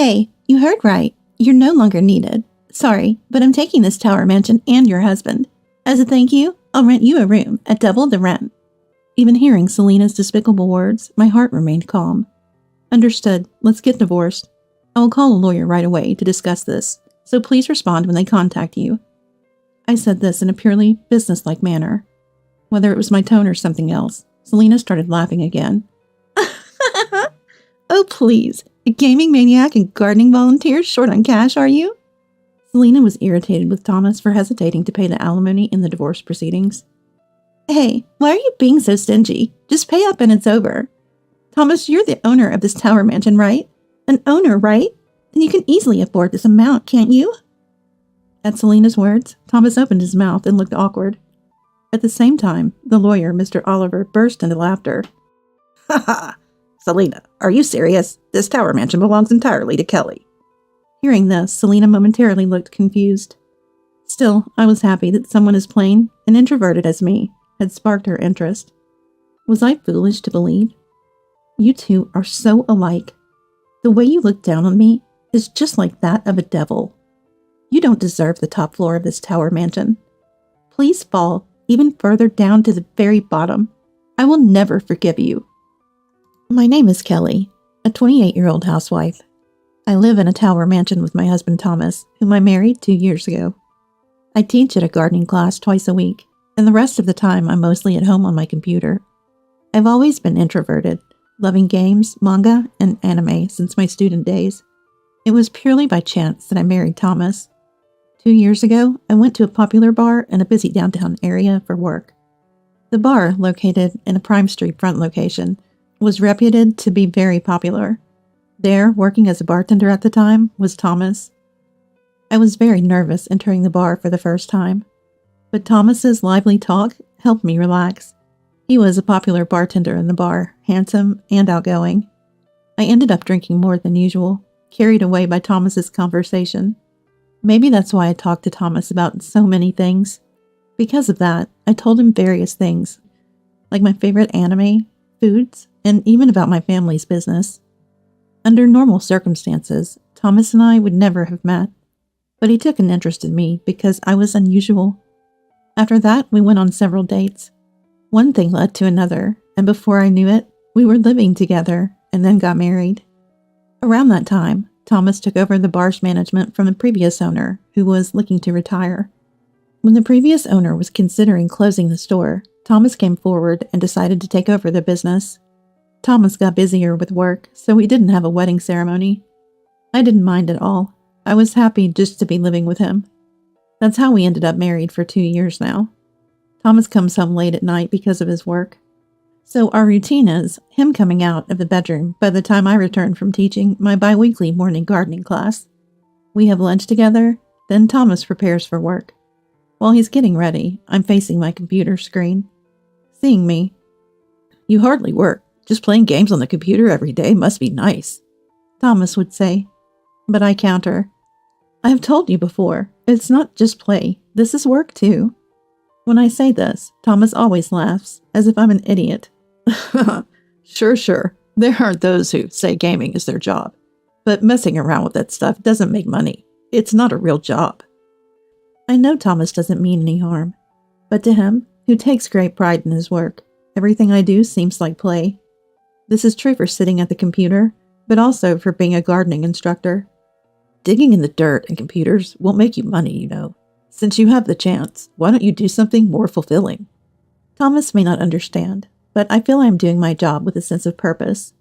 Hey, you heard right. You're no longer needed. Sorry, but I'm taking this tower mansion and your husband. As a thank you, I'll rent you a room at double the rent. Even hearing Selena's despicable words, my heart remained calm. Understood. Let's get divorced. I will call a lawyer right away to discuss this, so please respond when they contact you. I said this in a purely businesslike manner. Whether it was my tone or something else, Selena started laughing again. Oh, please. A gaming maniac and gardening volunteer short on cash, are you? Selena was irritated with Thomas for hesitating to pay the alimony in the divorce proceedings. Hey, why are you being so stingy? Just pay up and it's over. Thomas, you're the owner of this tower mansion, right? An owner, right? Then you can easily afford this amount, can't you? At Selena's words, Thomas opened his mouth and looked awkward. At the same time, the lawyer, Mr. Oliver, burst into laughter. Ha ha! Selena, are you serious? This tower mansion belongs entirely to Kelly. Hearing this, Selena momentarily looked confused. Still, I was happy that someone as plain and introverted as me had sparked her interest. Was I foolish to believe? You two are so alike. The way you look down on me is just like that of a devil. You don't deserve the top floor of this tower mansion. Please fall even further down to the very bottom. I will never forgive you. My name is Kelly, a 28-year-old housewife. I live in a tower mansion with my husband Thomas, whom I married 2 years ago. I teach at a gardening class twice a week, and the rest of the time I'm mostly at home on my computer. I've always been introverted, loving games, manga, and anime since my student days. It was purely by chance that I married Thomas. 2 years ago, I went to a popular bar in a busy downtown area for work. The bar, located in a Prime Street front location, was reputed to be very popular. There, working as a bartender at the time, was Thomas. I was very nervous entering the bar for the first time, but Thomas's lively talk helped me relax. He was a popular bartender in the bar, handsome and outgoing. I ended up drinking more than usual, carried away by Thomas's conversation. Maybe that's why I talked to Thomas about so many things. Because of that, I told him various things, like my favorite anime, foods, and even about my family's business. Under normal circumstances, Thomas and I would never have met, but he took an interest in me because I was unusual. After that, we went on several dates. One thing led to another, and before I knew it, we were living together and then got married. Around that time, Thomas took over the bar's management from the previous owner, who was looking to retire. When the previous owner was considering closing the store, Thomas came forward and decided to take over the business. Thomas got busier with work, so we didn't have a wedding ceremony. I didn't mind at all. I was happy just to be living with him. That's how we ended up married for 2 years now. Thomas comes home late at night because of his work. So our routine is him coming out of the bedroom by the time I return from teaching my bi-weekly morning gardening class. We have lunch together, then Thomas prepares for work. While he's getting ready, I'm facing my computer screen. Seeing me, "You hardly work. Just playing games on the computer every day must be nice," Thomas would say. But I counter, I have told you before, it's not just play. This is work too. When I say this, Thomas always laughs, as if I'm an idiot. Sure. There are those who say gaming is their job, but messing around with that stuff doesn't make money. It's not a real job. I know Thomas doesn't mean any harm, but to him, who takes great pride in his work, everything I do seems like play. This is true for sitting at the computer, but also for being a gardening instructor. Digging in the dirt and computers won't make you money, you know. Since you have the chance, why don't you do something more fulfilling? Thomas may not understand, but I feel I am doing my job with a sense of purpose.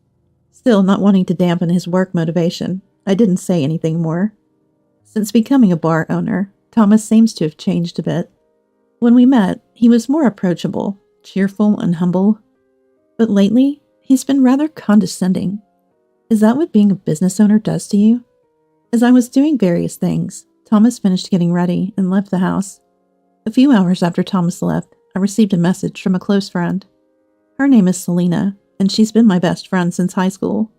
Still, not wanting to dampen his work motivation, I didn't say anything more. Since becoming a bar owner, Thomas seems to have changed a bit. When we met, he was more approachable, cheerful, and humble. But lately, he's been rather condescending. Is that what being a business owner does to you? As I was doing various things, Thomas finished getting ready and left the house. A few hours after Thomas left, I received a message from a close friend. Her name is Selena, and she's been my best friend since high school.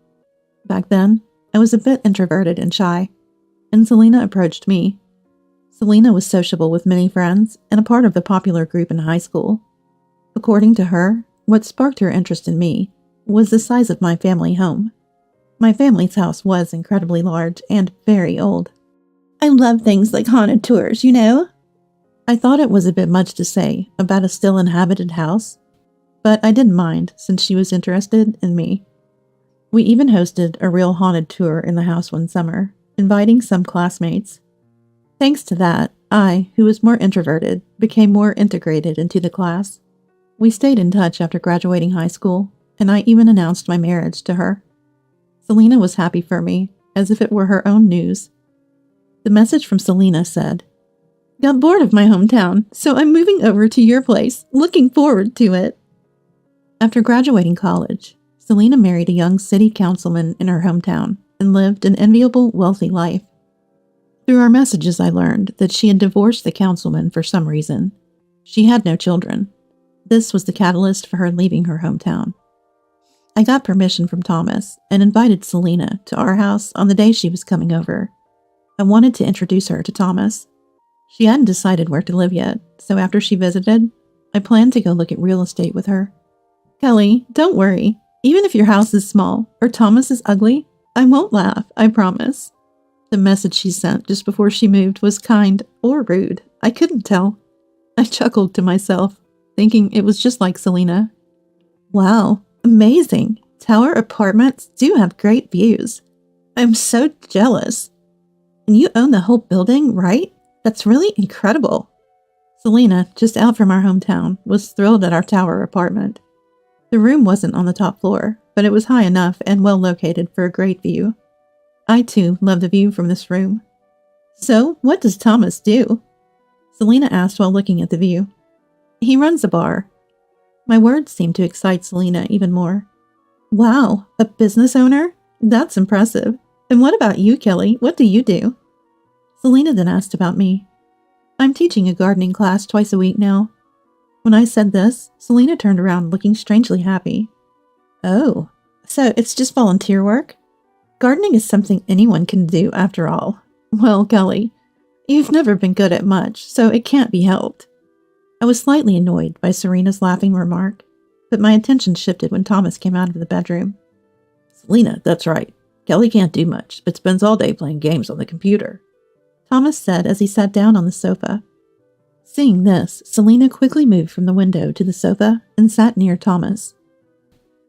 Back then, I was a bit introverted and shy, and Selena approached me. Selena was sociable with many friends and a part of the popular group in high school. According to her, what sparked her interest in me was the size of my family home. My family's house was incredibly large and very old. I love things like haunted tours, you know? I thought it was a bit much to say about a still inhabited house, but I didn't mind since she was interested in me. We even hosted a real haunted tour in the house one summer, inviting some classmates. Thanks to that, I, who was more introverted, became more integrated into the class. We stayed in touch after graduating high school, and I even announced my marriage to her. Selena was happy for me, as if it were her own news. The message from Selena said, "Got bored of my hometown, so I'm moving over to your place. Looking forward to it." After graduating college, Selena married a young city councilman in her hometown and lived an enviable, wealthy life. Through our messages, I learned that she had divorced the councilman for some reason. She had no children. This was the catalyst for her leaving her hometown. I got permission from Thomas and invited Selena to our house on the day she was coming over. I wanted to introduce her to Thomas. She hadn't decided where to live yet, so after she visited, I planned to go look at real estate with her. "Kelly, don't worry. Even if your house is small or Thomas is ugly, I won't laugh, I promise." The message she sent just before she moved was kind or rude. I couldn't tell. I chuckled to myself, thinking it was just like Selena. Wow, amazing. Tower apartments do have great views. I'm so jealous. And you own the whole building, right? That's really incredible. Selena, just out from our hometown, was thrilled at our tower apartment. The room wasn't on the top floor, but it was high enough and well located for a great view. I too love the view from this room. "So, what does Thomas do?" Selena asked while looking at the view. "He runs a bar." My words seemed to excite Selena even more. "Wow, a business owner? That's impressive. And what about you, Kelly? What do you do?" Selena then asked about me. "I'm teaching a gardening class twice a week now." When I said this, Selena turned around looking strangely happy. "Oh, so it's just volunteer work? Gardening is something anyone can do after all." "Well, Kelly, you've never been good at much, so it can't be helped." I was slightly annoyed by Serena's laughing remark, but my attention shifted when Thomas came out of the bedroom. "Selena, that's right. Kelly can't do much, but spends all day playing games on the computer," Thomas said as he sat down on the sofa. Seeing this, Selena quickly moved from the window to the sofa and sat near Thomas.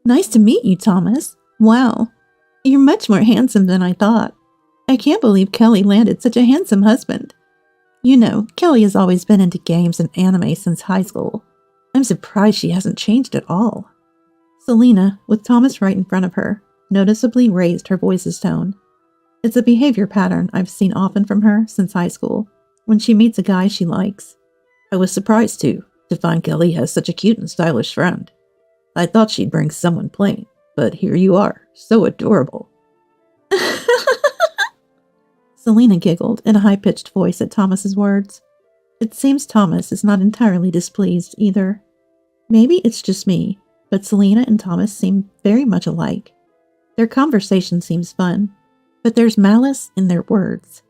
"Nice to meet you, Thomas. Wow, you're much more handsome than I thought. I can't believe Kelly landed such a handsome husband. You know, Kelly has always been into games and anime since high school. I'm surprised she hasn't changed at all." Selena, with Thomas right in front of her, noticeably raised her voice's tone. It's a behavior pattern I've seen often from her since high school, when she meets a guy she likes. "I was surprised, too, to find Kelly has such a cute and stylish friend. I thought she'd bring someone plain, but here you are, so adorable." Selena giggled in a high-pitched voice at Thomas's words. It seems Thomas is not entirely displeased either. Maybe it's just me, but Selena and Thomas seem very much alike. Their conversation seems fun, but there's malice in their words.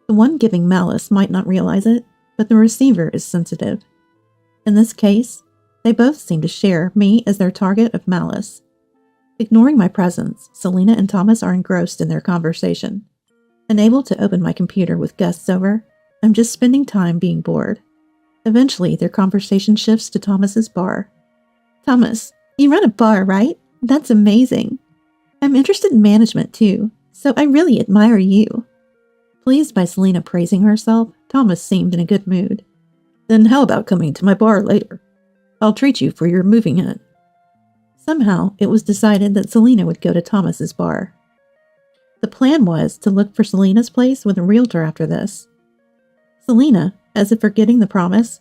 The one giving malice might not realize it, but the receiver is sensitive. In this case, they both seem to share me as their target of malice. Ignoring my presence, Selena and Thomas are engrossed in their conversation. Unable to open my computer with guests over, I'm just spending time being bored. Eventually, their conversation shifts to Thomas's bar. "Thomas, you run a bar, right? That's amazing. I'm interested in management too, so I really admire you." Pleased by Selena praising herself, Thomas seemed in a good mood. "Then how about coming to my bar later? I'll treat you for your moving in." Somehow, it was decided that Selena would go to Thomas's bar. The plan was to look for Selena's place with a realtor after this. Selena, as if forgetting the promise,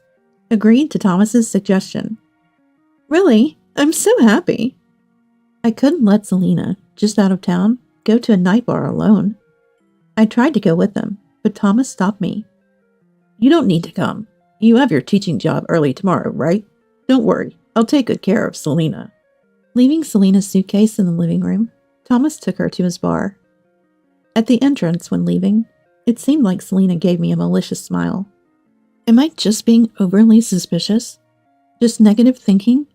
agreed to Thomas's suggestion. "Really? I'm so happy." I couldn't let Selena, just out of town, go to a night bar alone. I tried to go with them, but Thomas stopped me. "You don't need to come. You have your teaching job early tomorrow, right? Don't worry, I'll take good care of Selena." Leaving Selena's suitcase in the living room, Thomas took her to his bar. At the entrance when leaving, it seemed like Selena gave me a malicious smile. Am I just being overly suspicious? Just negative thinking?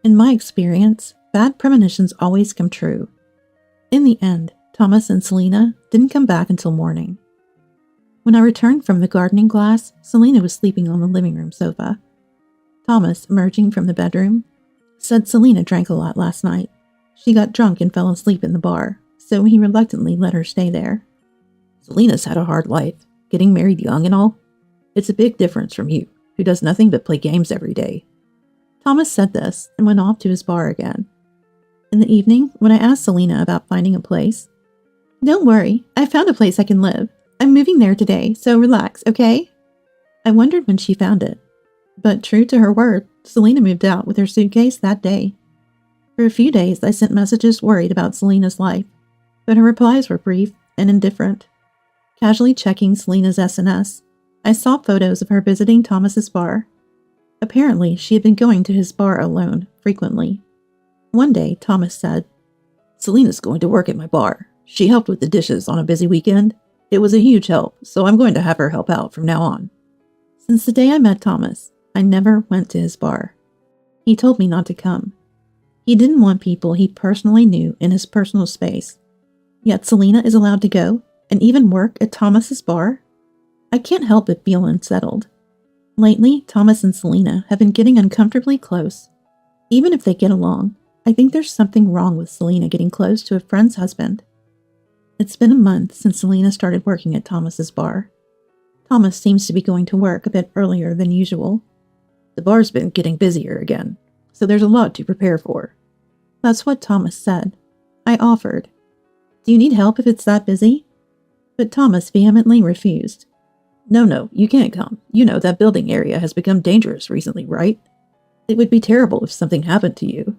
In my experience, bad premonitions always come true. In the end, Thomas and Selena didn't come back until morning. When I returned from the gardening class, Selena was sleeping on the living room sofa. Thomas, emerging from the bedroom, said Selena drank a lot last night. She got drunk and fell asleep in the bar, so he reluctantly let her stay there. Selena's had a hard life, getting married young and all. It's a big difference from you, who does nothing but play games every day. Thomas said this and went off to his bar again. In the evening, when I asked Selena about finding a place, "Don't worry, I found a place I can live. I'm moving there today, so relax, okay?" I wondered when she found it. But true to her word, Selena moved out with her suitcase that day. For a few days, I sent messages worried about Selena's life, but her replies were brief and indifferent. Casually checking Selena's SNS, I saw photos of her visiting Thomas's bar. Apparently, she had been going to his bar alone, frequently. One day, Thomas said, "Selena's going to work at my bar. She helped with the dishes on a busy weekend. It was a huge help, so I'm going to have her help out from now on." Since the day I met Thomas, I never went to his bar. He told me not to come. He didn't want people he personally knew in his personal space. Yet Selena is allowed to go and even work at Thomas's bar? I can't help but feel unsettled. Lately, Thomas and Selena have been getting uncomfortably close. Even if they get along, I think there's something wrong with Selena getting close to a friend's husband. It's been a month since Selena started working at Thomas's bar. Thomas seems to be going to work a bit earlier than usual. "The bar's been getting busier again, so there's a lot to prepare for." That's what Thomas said. I offered, "Do you need help if it's that busy?" But Thomas vehemently refused. No, you can't come. You know that building area has become dangerous recently, right? It would be terrible if something happened to you."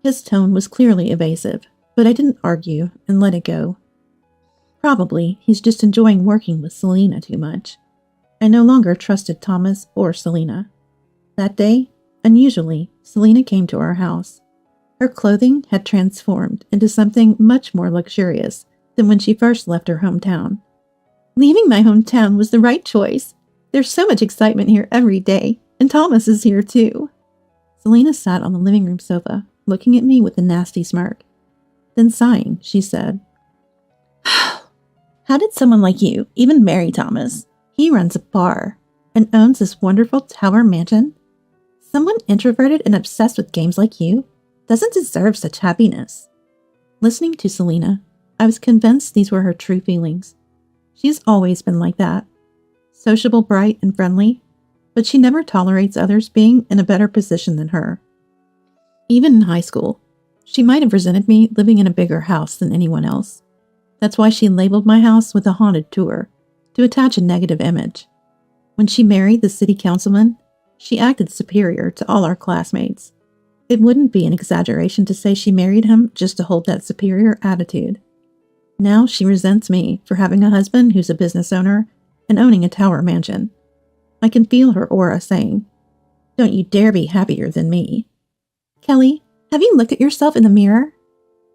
His tone was clearly evasive, but I didn't argue and let it go. Probably he's just enjoying working with Selena too much. I no longer trusted Thomas or Selena. That day, unusually, Selena came to our house. Her clothing had transformed into something much more luxurious than when she first left her hometown. "Leaving my hometown was the right choice. There's so much excitement here every day, and Thomas is here too." Selena sat on the living room sofa, looking at me with a nasty smirk. Then sighing, she said, "How did someone like you even marry Thomas? He runs a bar and owns this wonderful tower mansion. Someone introverted and obsessed with games like you doesn't deserve such happiness." Listening to Selena, I was convinced these were her true feelings. She's always been like that. Sociable, bright, and friendly, but she never tolerates others being in a better position than her. Even in high school, she might have resented me living in a bigger house than anyone else. That's why she labeled my house with a haunted tour, to attach a negative image. When she married the city councilman, she acted superior to all our classmates. It wouldn't be an exaggeration to say she married him just to hold that superior attitude. Now she resents me for having a husband who's a business owner and owning a tower mansion. I can feel her aura saying, "Don't you dare be happier than me." "Kelly, have you looked at yourself in the mirror?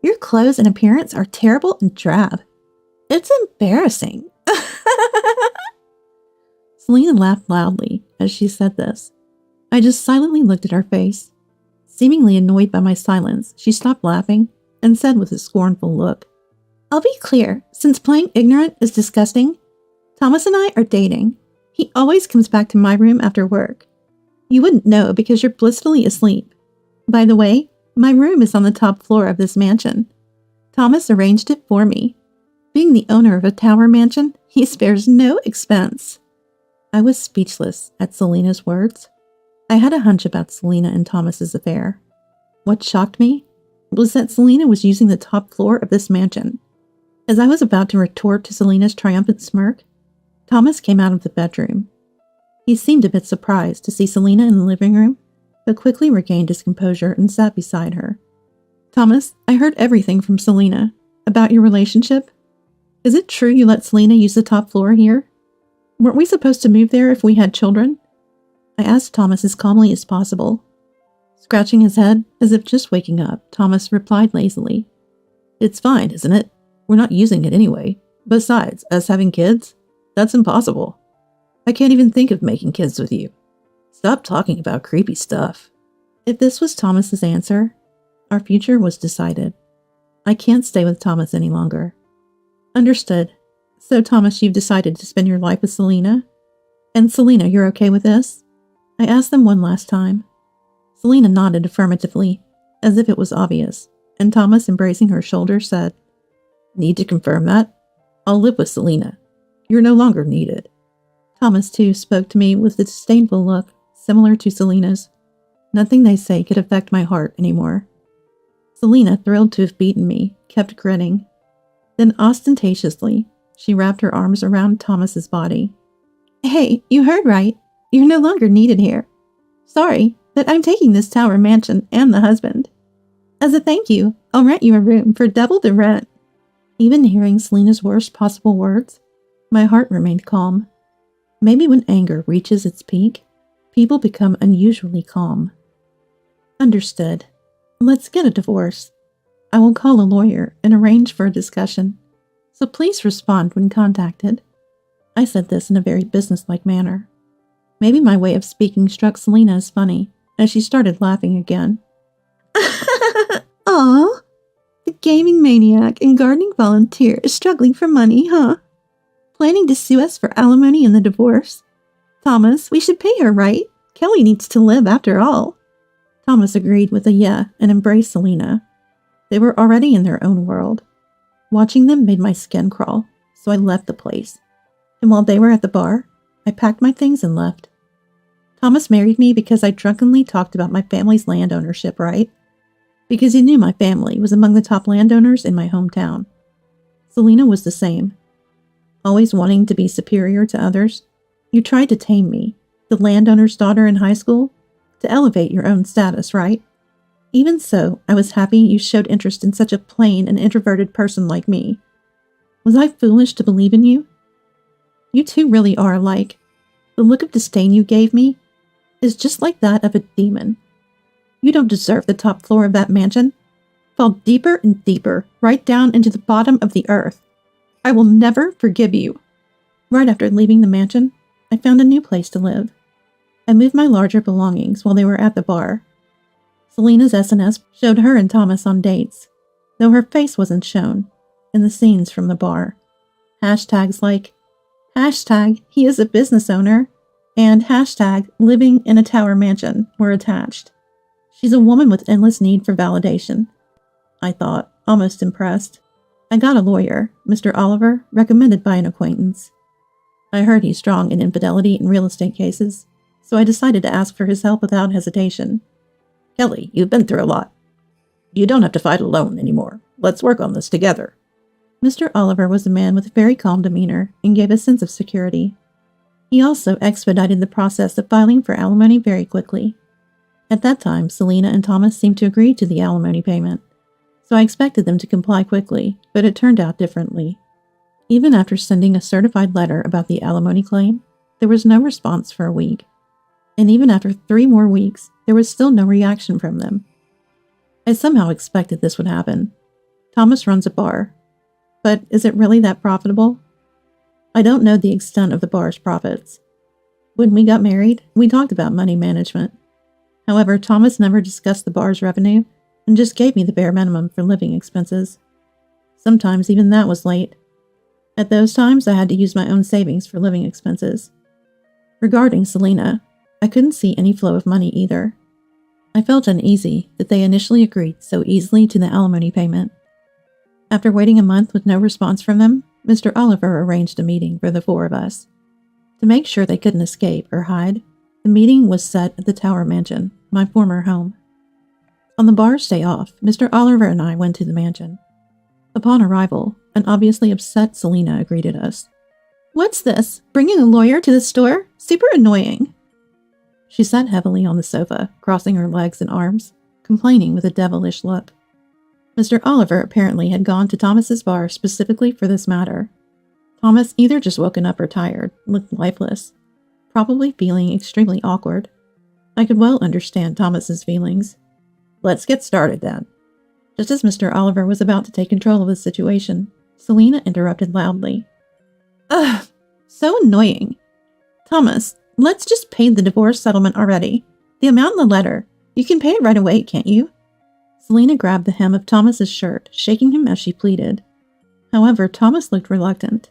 Your clothes and appearance are terrible and drab. It's embarrassing." Selena laughed loudly as she said this. I just silently looked at her face. Seemingly annoyed by my silence, she stopped laughing and said with a scornful look, "I'll be clear, since playing ignorant is disgusting, Thomas and I are dating. He always comes back to my room after work. You wouldn't know because you're blissfully asleep. By the way, my room is on the top floor of this mansion. Thomas arranged it for me. Being the owner of a tower mansion, he spares no expense." I was speechless at Selena's words. I had a hunch about Selena and Thomas's affair. What shocked me was that Selena was using the top floor of this mansion. As I was about to retort to Selena's triumphant smirk, Thomas came out of the bedroom. He seemed a bit surprised to see Selena in the living room, but quickly regained his composure and sat beside her. "Thomas, I heard everything from Selena. About your relationship. Is it true you let Selena use the top floor here? Weren't we supposed to move there if we had children?" I asked Thomas as calmly as possible. Scratching his head, as if just waking up, Thomas replied lazily, "It's fine, isn't it? We're not using it anyway. Besides, us having kids? That's impossible. I can't even think of making kids with you. Stop talking about creepy stuff." If this was Thomas's answer, our future was decided. I can't stay with Thomas any longer. Understood. So, Thomas, you've decided to spend your life with Selena? And Selena, you're okay with this? I asked them one last time. Selena nodded affirmatively, as if it was obvious, and Thomas, embracing her shoulder, said, Need to confirm that? I'll live with Selena. You're no longer needed. Thomas, too, spoke to me with a disdainful look, similar to Selena's. Nothing they say could affect my heart anymore. Selena, thrilled to have beaten me, kept grinning. Then, ostentatiously, she wrapped her arms around Thomas's body. Hey, you heard right. You're no longer needed here. Sorry, but I'm taking this tower mansion and the husband. As a thank you, I'll rent you a room for double the rent. Even hearing Selena's worst possible words, my heart remained calm. Maybe when anger reaches its peak, people become unusually calm. Understood. Let's get a divorce. I will call a lawyer and arrange for a discussion, so please respond when contacted. I said this in a very businesslike manner. Maybe my way of speaking struck Selena as funny, as she started laughing again. Aw, the gaming maniac and gardening volunteer is struggling for money, huh? Planning to sue us for alimony in the divorce? Thomas, we should pay her, right? Kelly needs to live after all. Thomas agreed with a yeah and embraced Selena. They were already in their own world. Watching them made my skin crawl, so I left the place. And while they were at the bar, I packed my things and left. Thomas married me because I drunkenly talked about my family's land ownership, right? Because he knew my family was among the top landowners in my hometown. Selena was the same. Always wanting to be superior to others, you tried to tame me, the landowner's daughter in high school, to elevate your own status, right? Even so, I was happy you showed interest in such a plain and introverted person like me. Was I foolish to believe in you? You two really are alike. The look of disdain you gave me is just like that of a demon. You don't deserve the top floor of that mansion. Fall deeper and deeper, right down into the bottom of the earth. I will never forgive you. Right after leaving the mansion, I found a new place to live. I moved my larger belongings while they were at the bar. Selena's SNS showed her and Thomas on dates, though her face wasn't shown in the scenes from the bar. Hashtags like #he is a business owner and #living in a tower mansion were attached. She's a woman with endless need for validation, I thought, almost impressed. I got a lawyer, Mr. Oliver, recommended by an acquaintance. I heard he's strong in infidelity and real estate cases, so I decided to ask for his help without hesitation. Kelly, you've been through a lot. You don't have to fight alone anymore. Let's work on this together. Mr. Oliver was a man with a very calm demeanor and gave a sense of security. He also expedited the process of filing for alimony very quickly. At that time, Selena and Thomas seemed to agree to the alimony payment, so I expected them to comply quickly, but it turned out differently. Even after sending a certified letter about the alimony claim, there was no response for a week. And even after 3 more weeks, there was still no reaction from them. I somehow expected this would happen. Thomas runs a bar. But is it really that profitable? I don't know the extent of the bar's profits. When we got married, we talked about money management. However, Thomas never discussed the bar's revenue and just gave me the bare minimum for living expenses. Sometimes even that was late. At those times, I had to use my own savings for living expenses. Regarding Selena, I couldn't see any flow of money either. I felt uneasy that they initially agreed so easily to the alimony payment. After waiting a month with no response from them, Mr. Oliver arranged a meeting for the 4 of us. To make sure they couldn't escape or hide, the meeting was set at the Tower Mansion, my former home. On the bar's day off, Mr. Oliver and I went to the mansion. Upon arrival, an obviously upset Selena greeted us. What's this? Bringing a lawyer to the store? Super annoying. She sat heavily on the sofa, crossing her legs and arms, complaining with a devilish look. Mr. Oliver apparently had gone to Thomas's bar specifically for this matter. Thomas, either just woken up or tired, looked lifeless, probably feeling extremely awkward. I could well understand Thomas's feelings. Let's get started then. Just as Mr. Oliver was about to take control of the situation, Selena interrupted loudly. Ugh, so annoying. Thomas, let's just pay the divorce settlement already. The amount in the letter. You can pay it right away, can't you? Selena grabbed the hem of Thomas's shirt, shaking him as she pleaded. However, Thomas looked reluctant.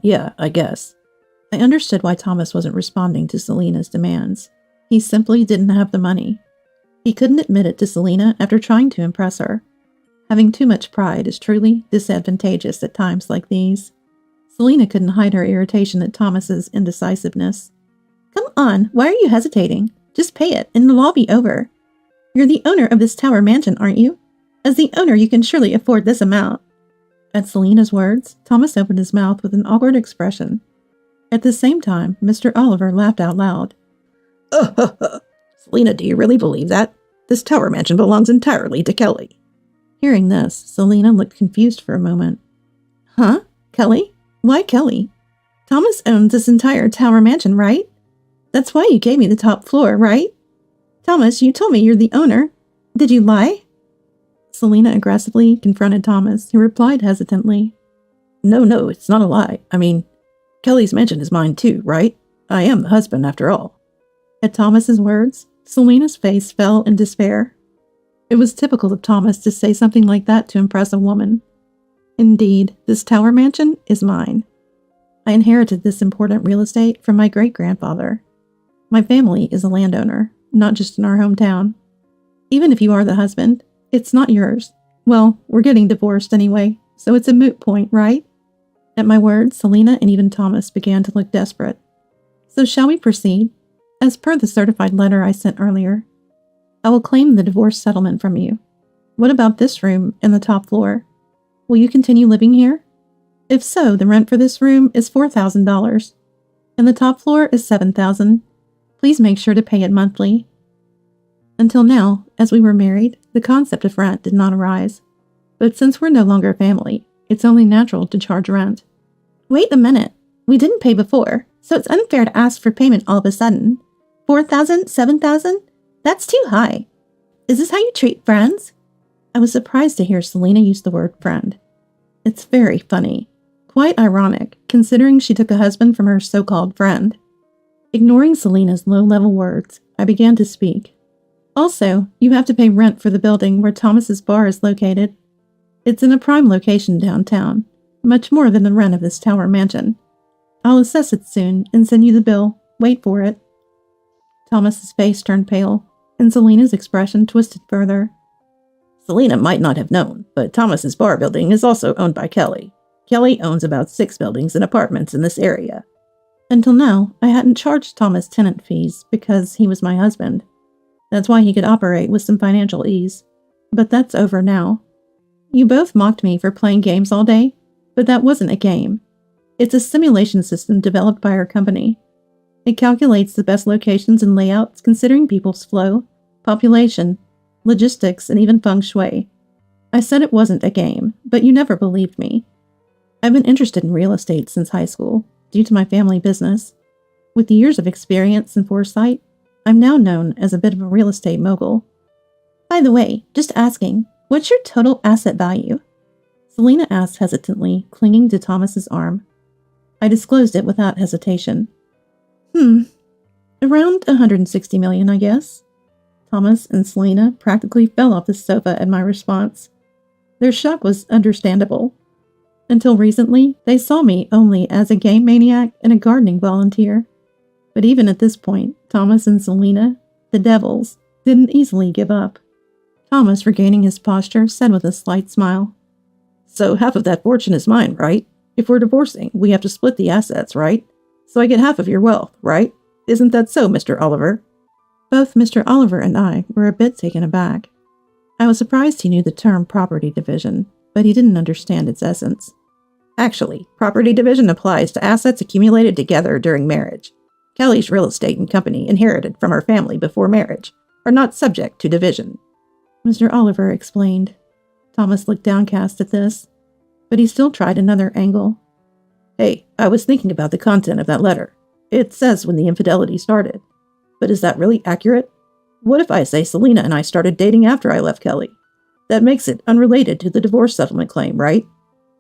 Yeah, I guess. I understood why Thomas wasn't responding to Selena's demands. He simply didn't have the money. He couldn't admit it to Selena after trying to impress her. Having too much pride is truly disadvantageous at times like these. Selena couldn't hide her irritation at Thomas's indecisiveness. Come on, why are you hesitating? Just pay it, and it'll all be over. You're the owner of this tower mansion, aren't you? As the owner, you can surely afford this amount. At Selena's words, Thomas opened his mouth with an awkward expression. At the same time, Mr. Oliver laughed out loud. Selena, do you really believe that? This tower mansion belongs entirely to Kelly. Hearing this, Selena looked confused for a moment. Huh? Kelly? Why Kelly? Thomas owns this entire tower mansion, right? That's why you gave me the top floor, right? Thomas, you told me you're the owner. Did you lie? Selena aggressively confronted Thomas, who replied hesitantly. No, it's not a lie. I mean, Kelly's mansion is mine too, right? I am the husband after all. At Thomas's words, Selena's face fell in despair. It was typical of Thomas to say something like that to impress a woman. Indeed, this tower mansion is mine. I inherited this important real estate from my great-grandfather. My family is a landowner, not just in our hometown. Even if you are the husband, it's not yours. Well, we're getting divorced anyway, so it's a moot point, right? At my words, Selena and even Thomas began to look desperate. So shall we proceed? As per the certified letter I sent earlier, I will claim the divorce settlement from you. What about this room and the top floor? Will you continue living here? If so, the rent for this room is $4,000, and the top floor is $7,000. Please make sure to pay it monthly. Until now, as we were married, the concept of rent did not arise. But since we're no longer a family, it's only natural to charge rent. Wait a minute. We didn't pay before, so it's unfair to ask for payment all of a sudden. $4,000, $7,000? That's too high. Is this how you treat friends? I was surprised to hear Selena use the word friend. It's very funny. Quite ironic, considering she took a husband from her so-called friend. Ignoring Selena's low-level words, I began to speak. Also, you have to pay rent for the building where Thomas's bar is located. It's in a prime location downtown, much more than the rent of this tower mansion. I'll assess it soon and send you the bill. Wait for it. Thomas's face turned pale, and Selena's expression twisted further. Selena might not have known, but Thomas's bar building is also owned by Kelly. Kelly owns about 6 buildings and apartments in this area. Until now, I hadn't charged Thomas tenant fees because he was my husband. That's why he could operate with some financial ease. But that's over now. You both mocked me for playing games all day, but that wasn't a game. It's a simulation system developed by our company. It calculates the best locations and layouts considering people's flow, population, logistics, and even feng shui. I said it wasn't a game, but you never believed me. I've been interested in real estate since high school, due to my family business. With years of experience and foresight, I'm now known as a bit of a real estate mogul. By the way, just asking, what's your total asset value? Selena asked hesitantly, clinging to Thomas's arm. I disclosed it without hesitation. Around $160 million, I guess. Thomas and Selena practically fell off the sofa at my response. Their shock was understandable. Until recently, they saw me only as a game maniac and a gardening volunteer. But even at this point, Thomas and Selena, the devils, didn't easily give up. Thomas, regaining his posture, said with a slight smile, So half of that fortune is mine, right? If we're divorcing, we have to split the assets, right? So I get half of your wealth, right? Isn't that so, Mr. Oliver? Both Mr. Oliver and I were a bit taken aback. I was surprised he knew the term property division, but he didn't understand its essence. Actually, property division applies to assets accumulated together during marriage. Kelly's real estate and company inherited from her family before marriage are not subject to division. Mr. Oliver explained. Thomas looked downcast at this, but he still tried another angle. Hey, I was thinking about the content of that letter. It says when the infidelity started. But is that really accurate? What if I say Selena and I started dating after I left Kelly? That makes it unrelated to the divorce settlement claim, right?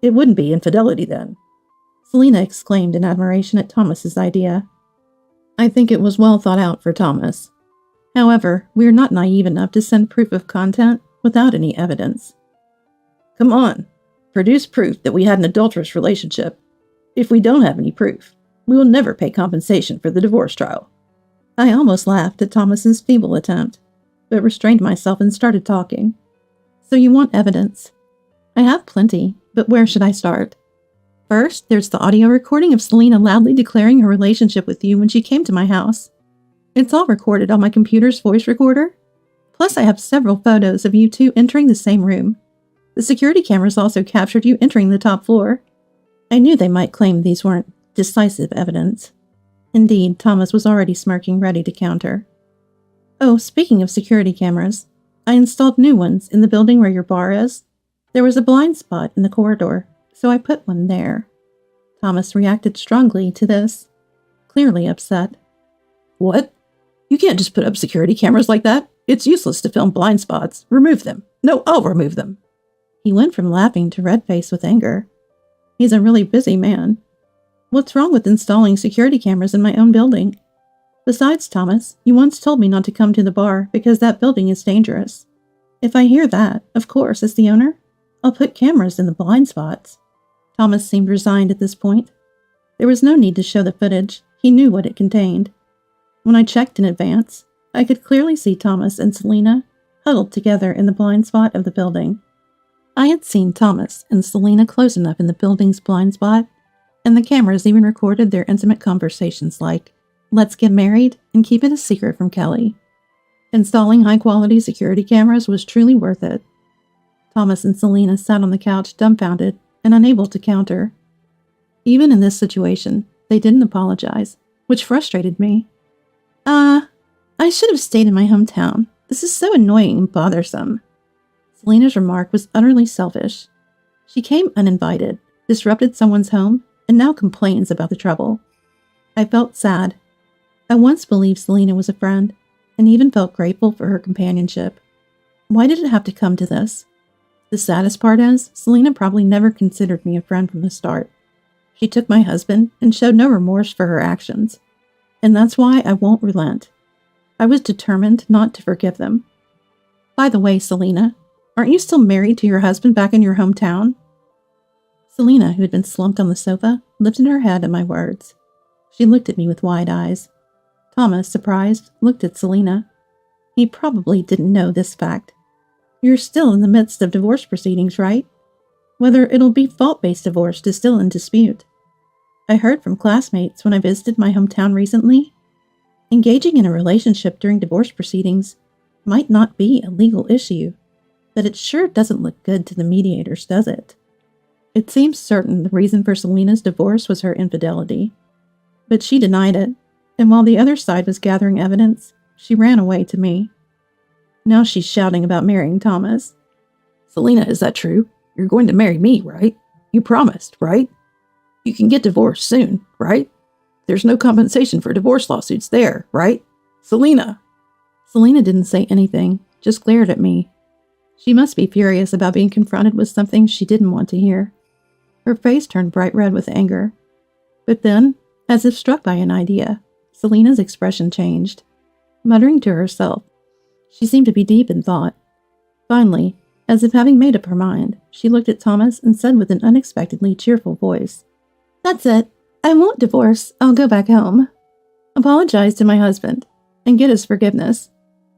It wouldn't be infidelity then. Selena exclaimed in admiration at Thomas's idea. I think it was well thought out for Thomas. However, we are not naive enough to send proof of content without any evidence. Come on, produce proof that we had an adulterous relationship. If we don't have any proof, we will never pay compensation for the divorce trial. I almost laughed at Thomas's feeble attempt, but restrained myself and started talking. So you want evidence? I have plenty, but where should I start? First, there's the audio recording of Selena loudly declaring her relationship with you when she came to my house. It's all recorded on my computer's voice recorder. Plus, I have several photos of you two entering the same room. The security cameras also captured you entering the top floor. I knew they might claim these weren't decisive evidence. Indeed, Thomas was already smirking, ready to counter. Oh, speaking of security cameras, I installed new ones in the building where your bar is. There was a blind spot in the corridor, so I put one there. Thomas reacted strongly to this, clearly upset. What? You can't just put up security cameras like that. It's useless to film blind spots. Remove them. No, I'll remove them. He went from laughing to red-faced with anger. He's a really busy man. What's wrong with installing security cameras in my own building? Besides, Thomas, you once told me not to come to the bar because that building is dangerous. If I hear that, of course, as the owner, I'll put cameras in the blind spots. Thomas seemed resigned at this point. There was no need to show the footage. He knew what it contained. When I checked in advance, I could clearly see Thomas and Selena huddled together in the blind spot of the building. I had seen Thomas and Selena close enough in the building's blind spot, and the cameras even recorded their intimate conversations like, "Let's get married and keep it a secret from Kelly." Installing high-quality security cameras was truly worth it. Thomas and Selena sat on the couch dumbfounded and unable to counter. Even in this situation, they didn't apologize, which frustrated me. I should have stayed in my hometown. This is so annoying and bothersome. Selena's remark was utterly selfish. She came uninvited, disrupted someone's home, and now complains about the trouble. I felt sad. I once believed Selena was a friend, and even felt grateful for her companionship. Why did it have to come to this? The saddest part is, Selena probably never considered me a friend from the start. She took my husband and showed no remorse for her actions. And that's why I won't relent. I was determined not to forgive them. By the way, Selena, aren't you still married to your husband back in your hometown? Selena, who had been slumped on the sofa, lifted her head at my words. She looked at me with wide eyes. Thomas, surprised, looked at Selena. He probably didn't know this fact. You're still in the midst of divorce proceedings, right? Whether it'll be fault-based divorce is still in dispute. I heard from classmates when I visited my hometown recently. Engaging in a relationship during divorce proceedings might not be a legal issue, but it sure doesn't look good to the mediators, does it? It seems certain the reason for Selena's divorce was her infidelity. But she denied it, and while the other side was gathering evidence, she ran away to me. Now she's shouting about marrying Thomas. Selena, is that true? You're going to marry me, right? You promised, right? You can get divorced soon, right? There's no compensation for divorce lawsuits there, right? Selena! Selena didn't say anything, just glared at me. She must be furious about being confronted with something she didn't want to hear. Her face turned bright red with anger. But then, as if struck by an idea, Selena's expression changed. Muttering to herself, she seemed to be deep in thought. Finally, as if having made up her mind, she looked at Thomas and said with an unexpectedly cheerful voice, "That's it. I won't divorce. I'll go back home. Apologize to my husband and get his forgiveness.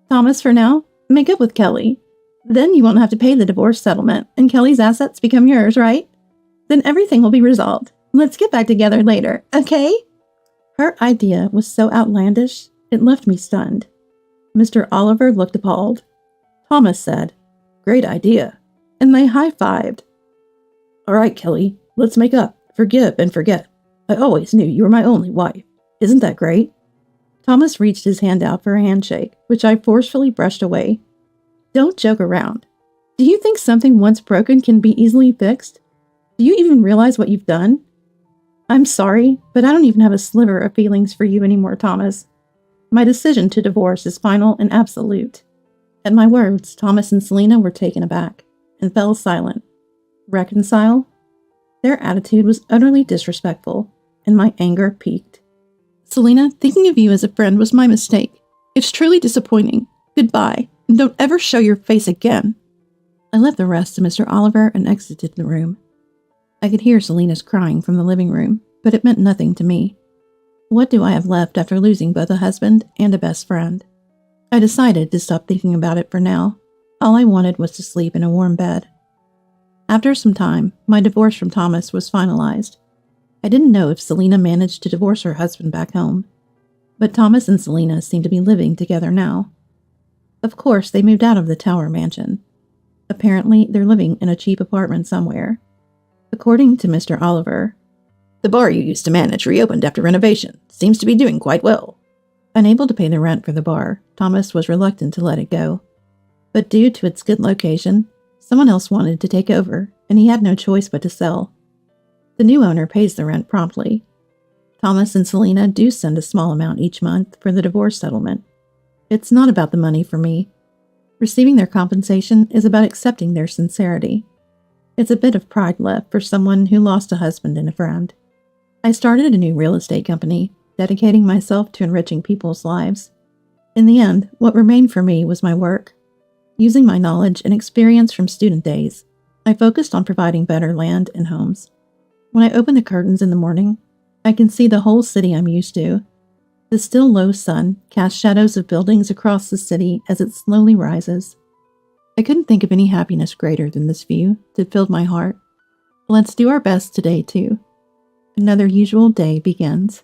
Thomas, for now, make up with Kelly. Then you won't have to pay the divorce settlement and Kelly's assets become yours, right? Then everything will be resolved. Let's get back together later, okay?" Her idea was so outlandish, it left me stunned. Mr. Oliver looked appalled. Thomas said, "Great idea," and they high-fived. "All right, Kelly, let's make up, forgive and forget. I always knew you were my only wife. Isn't that great?" Thomas reached his hand out for a handshake, which I forcefully brushed away. Don't joke around. Do you think something once broken can be easily fixed? Do you even realize what you've done? I'm sorry, but I don't even have a sliver of feelings for you anymore, Thomas. My decision to divorce is final and absolute. At my words, Thomas and Selena were taken aback and fell silent. Reconcile? Their attitude was utterly disrespectful, and my anger peaked. Selena, thinking of you as a friend was my mistake. It's truly disappointing. Goodbye, and don't ever show your face again. I left the rest to Mr. Oliver and exited the room. I could hear Selena's crying from the living room, but it meant nothing to me. What do I have left after losing both a husband and a best friend? I decided to stop thinking about it for now. All I wanted was to sleep in a warm bed. After some time, my divorce from Thomas was finalized. I didn't know if Selena managed to divorce her husband back home, but Thomas and Selena seem to be living together now. Of course, they moved out of the Tower mansion. Apparently, they're living in a cheap apartment somewhere. According to Mr. Oliver, the bar you used to manage reopened after renovation. Seems to be doing quite well. Unable to pay the rent for the bar, Thomas was reluctant to let it go. But due to its good location, someone else wanted to take over, and he had no choice but to sell. The new owner pays the rent promptly. Thomas and Selena do send a small amount each month for the divorce settlement. It's not about the money for me. Receiving their compensation is about accepting their sincerity. It's a bit of pride left for someone who lost a husband and a friend. I started a new real estate company, dedicating myself to enriching people's lives. In the end, what remained for me was my work. Using my knowledge and experience from student days, I focused on providing better land and homes. When I open the curtains in the morning, I can see the whole city I'm used to. The still low sun casts shadows of buildings across the city as it slowly rises. I couldn't think of any happiness greater than this view that filled my heart. Let's do our best today, too. Another usual day begins.